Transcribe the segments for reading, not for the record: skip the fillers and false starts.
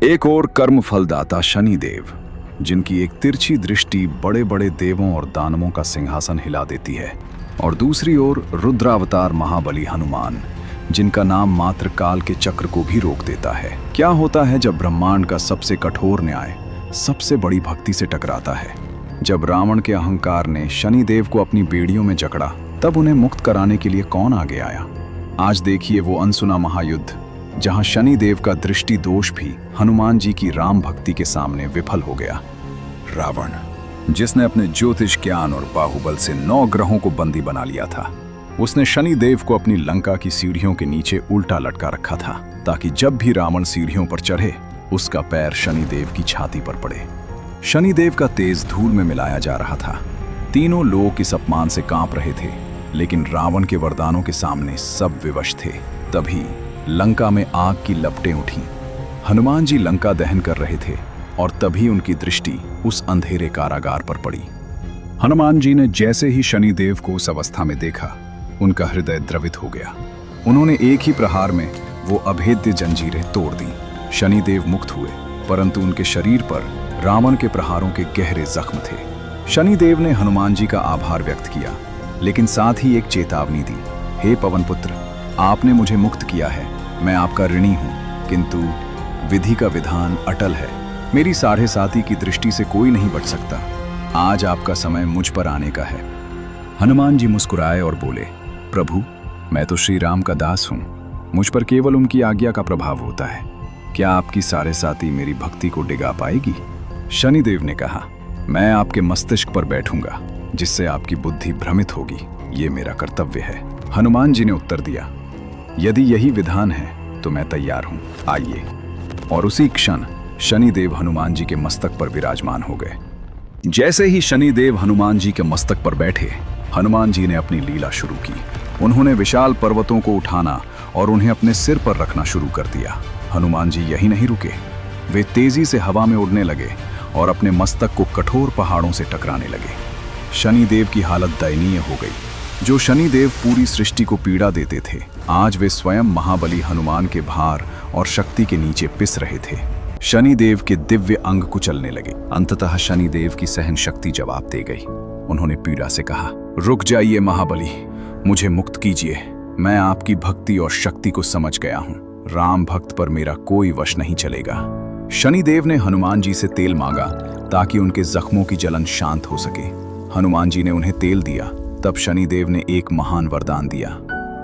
एक और कर्म फलदाता शनिदेव, जिनकी एक तिरछी दृष्टि बड़े बड़े देवों और दानवों का सिंहासन हिला देती है, और दूसरी ओर रुद्रावतार महाबली हनुमान, जिनका नाम मात्र काल के चक्र को भी रोक देता है। क्या होता है जब ब्रह्मांड का सबसे कठोर न्याय सबसे बड़ी भक्ति से टकराता है? जब रावण के अहंकार ने शनिदेव को अपनी बेड़ियों में जकड़ा, तब उन्हें मुक्त कराने के लिए कौन आगे आया? आज देखिए वो अनसुना महायुद्ध, जहां शनिदेव का दृष्टि दोष भी हनुमान जी की राम भक्ति के सामने विफल हो गया। रावण, जिसने अपने ज्योतिष ज्ञान और बाहुबल से 9 ग्रहों को बंदी बना लिया था, उसने शनिदेव को अपनी लंका की सीढ़ियों के नीचे उल्टा लटका रखा था, ताकि जब भी रावण सीढ़ियों पर चढ़े, उसका पैर शनिदेव की छाती पर पड़े। शनिदेव का तेज धूल में मिलाया जा रहा था। तीनों लोग इस अपमान से कांप रहे थे, लेकिन रावण के वरदानों के सामने सब विवश थे। तभी लंका में आग की लपटें उठी। हनुमान जी लंका दहन कर रहे थे, और तभी उनकी दृष्टि उस अंधेरे कारागार पर पड़ी। हनुमान जी ने जैसे ही शनिदेव को उस अवस्था में देखा, उनका हृदय द्रवित हो गया। उन्होंने एक ही प्रहार में वो अभेद्य जंजीरें तोड़ दी। शनिदेव मुक्त हुए, परंतु उनके शरीर पर रावण के प्रहारों के गहरे जख्म थे। शनिदेव ने हनुमान जी का आभार व्यक्त किया, लेकिन साथ ही एक चेतावनी दी। हे पवनपुत्र, आपने मुझे मुक्त किया है, मैं आपका ऋणी हूं, किंतु विधि का विधान अटल है। मेरी 7.5 की दृष्टि से कोई नहीं बच सकता। आज आपका समय मुझ पर आने का है। हनुमान जी मुस्कुराए और बोले, प्रभु, मैं तो श्री राम का दास हूं, मुझ पर केवल उनकी आज्ञा का प्रभाव होता है। क्या आपकी 7.5 मेरी भक्ति को डिगा पाएगी? शनिदेव ने कहा, मैं आपके मस्तिष्क पर बैठूंगा, जिससे आपकी बुद्धि भ्रमित होगी। ये मेरा कर्तव्य है। हनुमान जी ने उत्तर दिया, यदि यही विधान है तो मैं तैयार हूं, आइए। और उसी क्षण शनिदेव हनुमान जी के मस्तक पर विराजमान हो गए। जैसे ही शनिदेव हनुमान जी के मस्तक पर बैठे, हनुमान जी ने अपनी लीला शुरू की। उन्होंने विशाल पर्वतों को उठाना और उन्हें अपने सिर पर रखना शुरू कर दिया। हनुमान जी यही नहीं रुके, वे तेजी से हवा में उड़ने लगे और अपने मस्तक को कठोर पहाड़ों से टकराने लगे। शनिदेव की हालत दयनीय हो गई। जो शनिदेव पूरी सृष्टि को पीड़ा देते थे, आज वे स्वयं महाबली हनुमान के भार और शक्ति के नीचे पिस रहे थे। शनिदेव के दिव्य अंग कुचलने लगे। अंततः शनिदेव की सहन शक्ति जवाब दे गई। उन्होंने पीड़ा से कहा, रुक जाइए महाबली, मुझे मुक्त कीजिए। मैं आपकी भक्ति और शक्ति को समझ गया हूँ। राम भक्त पर मेरा कोई वश नहीं चलेगा। शनिदेव ने हनुमान जी से तेल मांगा, ताकि उनके जख्मों की जलन शांत हो सके। हनुमान जी ने उन्हें तेल दिया। तब शनिदेव ने एक महान वरदान दिया,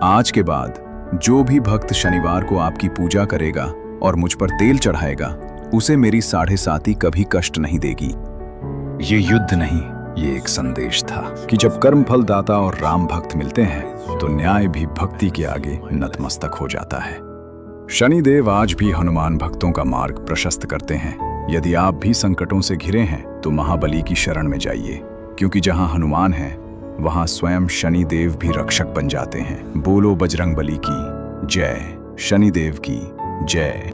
आज के बाद जो भी भक्त शनिवार को आपकी पूजा करेगा और मुझ पर तेल चढ़ाएगा, उसे मेरी 7.5 कभी कष्ट नहीं देगी। ये युद्ध नहीं, ये एक संदेश था कि जब कर्म फलदाता और राम भक्त मिलते हैं, तो न्याय भी भक्ति के आगे नतमस्तक हो जाता है। शनिदेव आज भी हनुमान भक्तों का मार्ग प्रशस्त करते हैं। यदि आप भी संकटों से घिरे हैं, तो महाबली की शरण में जाइए, क्योंकि जहां हनुमान है, वहां स्वयं शनिदेव भी रक्षक बन जाते हैं। बोलो बजरंगबली की जय, शनिदेव की जय।